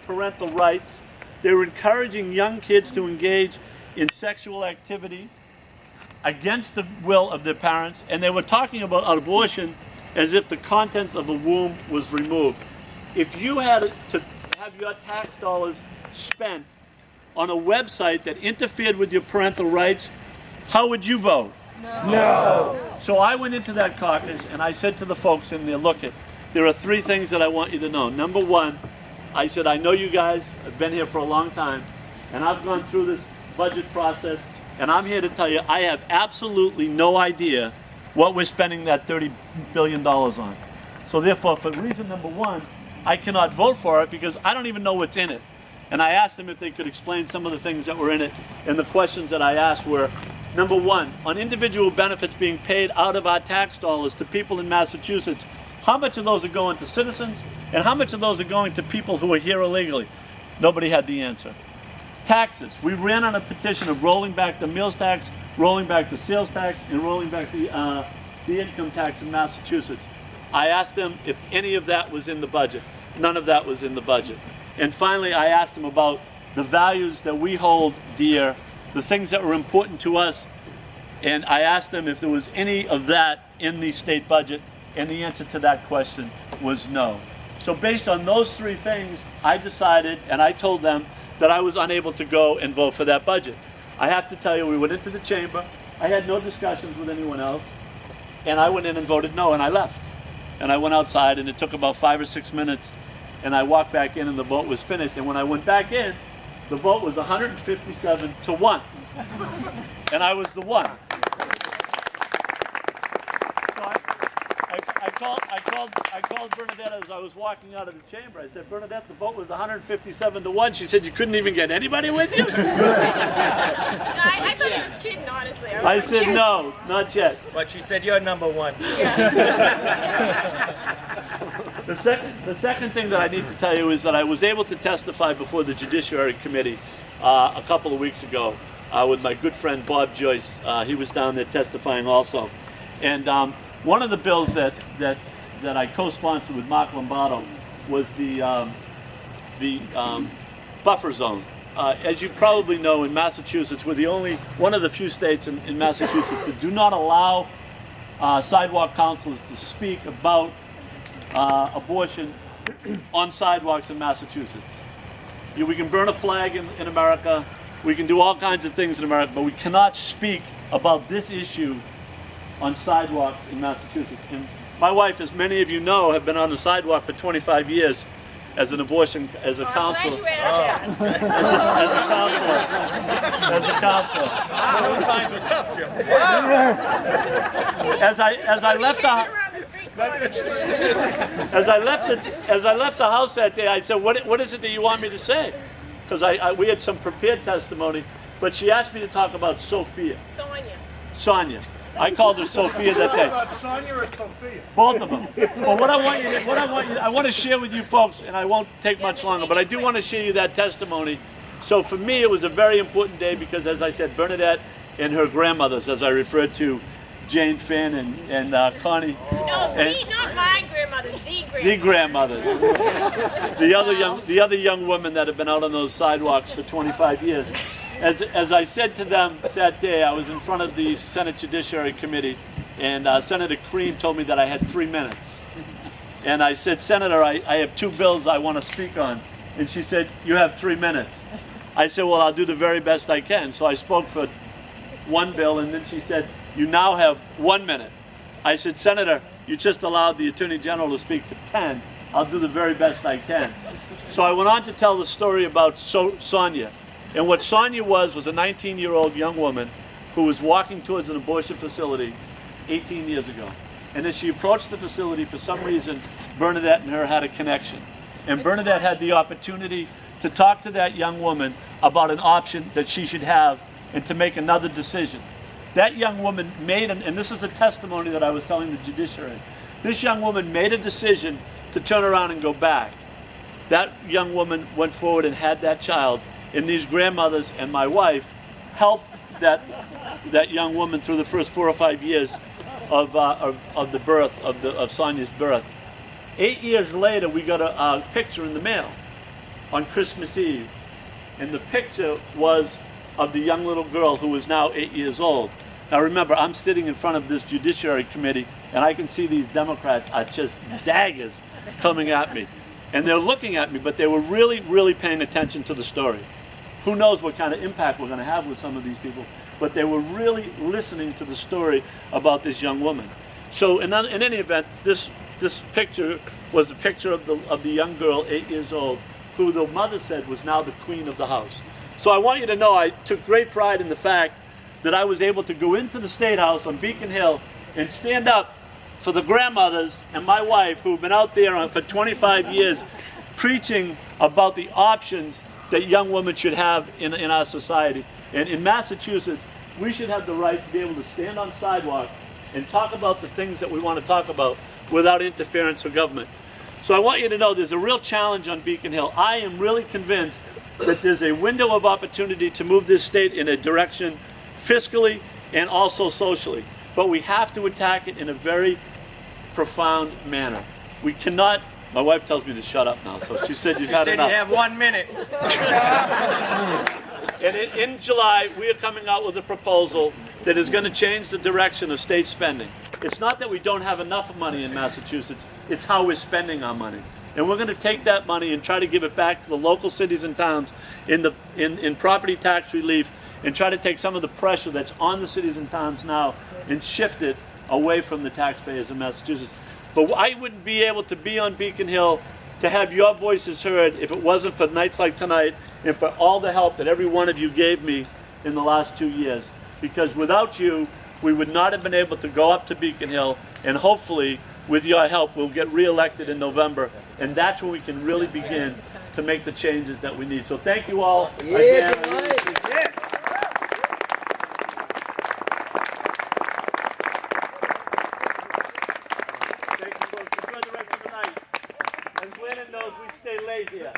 parental rights. They were encouraging young kids to engage in sexual activity against the will of their parents, and they were talking about abortion as if the contents of a womb was removed. If you had to have your tax dollars spent on a website that interfered with your parental rights, how would you vote? No. So I went into that caucus and I said to the folks in there, look, there are three things that I want you to know. Number one, I said, I know you guys have been here for a long time, and I've gone through this budget process, and I'm here to tell you I have absolutely no idea what we're spending that $30 billion on. So therefore, for reason number one, I cannot vote for it because I don't even know what's in it. And I asked them if they could explain some of the things that were in it, and the questions that I asked were, number one, on individual benefits being paid out of our tax dollars to people in Massachusetts, how much of those are going to citizens, and how much of those are going to people who are here illegally? Nobody had the answer. Taxes. We ran on a petition of rolling back the meals tax, rolling back the sales tax, and rolling back the income tax in Massachusetts. I asked them if any of that was in the budget. None of that was in the budget. And finally, I asked them about the values that we hold dear, the things that were important to us, and I asked them if there was any of that in the state budget, and the answer to that question was no. So based on those three things, I decided, and I told them, that I was unable to go and vote for that budget. I have to tell you, we went into the chamber, I had no discussions with anyone else, and I went in and voted no, and I left. And I went outside, and it took about 5 or 6 minutes, and I walked back in, and the vote was finished. And when I went back in, the vote was 157 to 1, and I was the one. So I called Bernadette as I was walking out of the chamber. I said, Bernadette, the vote was 157 to 1. She said, you couldn't even get anybody with you? I thought he was kidding, honestly. I said, no, not yet. But she said, you're number one. Yeah. The second thing that I need to tell you is that I was able to testify before the Judiciary Committee a couple of weeks ago with my good friend Bob Joyce. He was down there testifying also. And one of the bills that I co-sponsored with Mark Lombardo was the buffer zone. As you probably know, in Massachusetts, we're one of the few states in Massachusetts that do not allow sidewalk councilors to speak about abortion on sidewalks in Massachusetts. We can burn a flag in America, we can do all kinds of things in America, but we cannot speak about this issue on sidewalks in Massachusetts. And my wife, as many of you know, have been on the sidewalk for 25 years as a counselor. As a counselor. Those times were tough, Jim. As I left the house that day, I said, what is it that you want me to say? Because we had some prepared testimony, but she asked me to talk about Sophia. Sonia. I called her Sophia that day. About Sonia or Sophia? Both of them. Well, I want to share with you folks, and I won't take much longer, but I do want to share you that testimony. So for me, it was a very important day because, as I said, Bernadette and her grandmothers, as I referred to Jane Finn and Connie. No, not my grandmothers, the grandmothers. The other young women that have been out on those sidewalks for 25 years. As I said to them that day, I was in front of the Senate Judiciary Committee, and Senator Cream told me that I had 3 minutes. And I said, Senator, I have 2 bills I want to speak on. And she said, you have 3 minutes. I said, well, I'll do the very best I can. So I spoke for 1 bill, and then she said, you now have 1 minute. I said, Senator, you just allowed the Attorney General to speak for 10. I'll do the very best I can. So I went on to tell the story about Sonia. And what Sonia was a 19-year-old young woman who was walking towards an abortion facility 18 years ago. And as she approached the facility, for some reason, Bernadette and her had a connection. And Bernadette had the opportunity to talk to that young woman about an option that she should have and to make another decision. That young woman made, and this is the testimony that I was telling the judiciary, this young woman made a decision to turn around and go back. That young woman went forward and had that child, and these grandmothers and my wife helped that young woman through the first 4 or 5 years of the birth, of Sonia's birth. 8 years later, we got a picture in the mail. on Christmas Eve. And the picture was of the young little girl who is now 8 years old. Now remember, I'm sitting in front of this Judiciary Committee, and I can see these Democrats are just daggers coming at me. And they're looking at me, but they were really, really paying attention to the story. Who knows what kind of impact we're going to have with some of these people, but they were really listening to the story about this young woman. So in any event, this picture was a picture of the young girl, 8 years old, who the mother said was now the queen of the house. So I want you to know I took great pride in the fact that I was able to go into the State House on Beacon Hill and stand up for the grandmothers and my wife who've been out there for 25 years preaching about the options that young women should have in our society. And in Massachusetts, we should have the right to be able to stand on sidewalks and talk about the things that we want to talk about without interference from government. So I want you to know there's a real challenge on Beacon Hill. I am really convinced that there's a window of opportunity to move this state in a direction fiscally and also socially. But we have to attack it in a very profound manner. We cannot, my wife tells me to shut up now, so she said you've had enough. You have 1 minute. And in July, we are coming out with a proposal that is going to change the direction of state spending. It's not that we don't have enough money in Massachusetts, it's how we're spending our money. And we're going to take that money and try to give it back to the local cities and towns in property tax relief, and try to take some of the pressure that's on the cities and towns now and shift it away from the taxpayers in Massachusetts. But I wouldn't be able to be on Beacon Hill to have your voices heard if it wasn't for nights like tonight and for all the help that every one of you gave me in the last 2 years. Because without you, we would not have been able to go up to Beacon Hill, and hopefully with your help we'll get re-elected in November, and that's when we can really begin to make the changes that we need. So thank you all again. I really appreciate it. Thank you folks. Enjoy the rest of the night. And Glennon knows we stay late here.